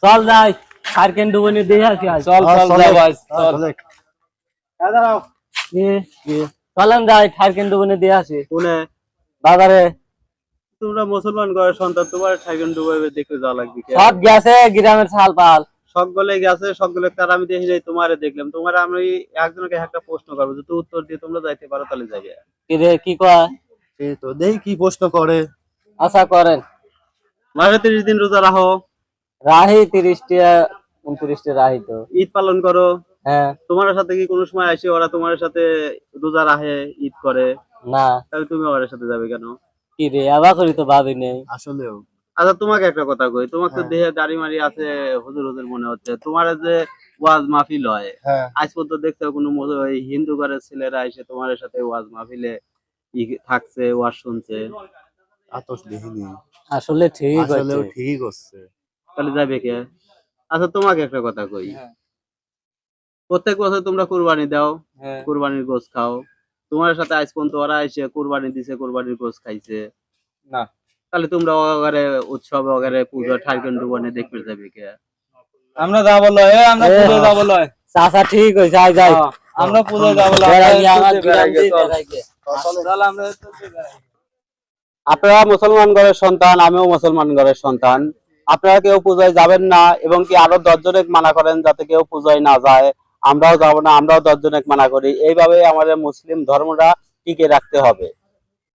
চল যাই সার্কেন ডুবনি দিয়ে আসি আজ। চল চল যাও আজ চল। দাঁড়াও চলেন যাই সার্কেন ডুবনি দিয়ে আসি কোনে বাজারে। তোমরা মুসলমান ঘরের সন্তান, তোমার ঠাইগুন ডুবাইবে দেখতে যাওয়া লাগবে কি? সব গেছে গ্রামের ছাল পাল। সকলে গেছে, সকলে তার আমি দেখি যাই, তোমারে দেখলাম। তোমার আমি একজনকে একটা প্রশ্ন করবো, যদি উত্তর দিয়ে তোমরা যাইতে পারো তাহলে যাবে। কি রে কি কয়? এই তো দেখি কি প্রশ্ন করে। আশা করেন। মাসে 30 দিন রোজা রাখো, রাহি 30টা 29টা রাহি তো। ঈদ পালন করো। হ্যাঁ। তোমার সাথে কি কোনো সময় আসে ওরা তোমার সাথে রোজা রাখে, ঈদ করে? না। তাহলে তুমি ওর সাথে যাবে কেন? কি রে আবার করি তো ভাবি নেই আসলেও আচ্ছা তোমাকে একটা কথা কই, তোমার তো হ্যাঁ। দেহে দাড়ি মারি আছে, হুজুর হুজুর মনে হচ্ছে। তোমার যে ওয়াজ মাহফিল হয়, হ্যাঁ আজ পর্যন্ত দেখতে কোনো ওই হিন্দু ঘরের ছেলেরা এসে তোমার সাথে ওয়াজ মাহফিলে থাকছে, ওয়াজ শুনছে? আতস দেখিনি। আসলে ঠিক আসলেও আছে। ঠিক হচ্ছে। তাহলে যাবে কে? আচ্ছা তোমাকে একটা কথা কই, হ্যাঁ। প্রত্যেক বছর তোমরা কুরবানি দাও, হ্যাঁ। কুরবানির গোশত খাও। তোমার সাথে আজ পর্যন্ত ওরা এসে কুরবানি দিছে, কুরবানির গোশত খাইছে? না। তাহলে তোমরা ওগারে উৎসব ওগারে পুজো ঠাইকুন ডুবানি দেখতে যাবে কে? আমরা যাবো লয়, আমরা পুজো যাবো লয়। চাচা ঠিক হইছে আই যাই। আমরা পুজো যাবো লয়। বেড়াই আমার গ্রাম দিয়ে বেড়াই গে। চল আমরা আপনারা মুসলমান ঘরের সন্তান, আমিও মুসলমান ঘরের সন্তান। আপনারা কেউ পূজায় যাবেন না, এবং কি আরো 10 জনের মানা করেন যাতে কেউ পূজায় না যায়। আমরাও যাব না, আমরাও 10 জনের মানা করি। এইভাবে আমাদের মুসলিম ধর্মটা টিকে রাখতে হবে।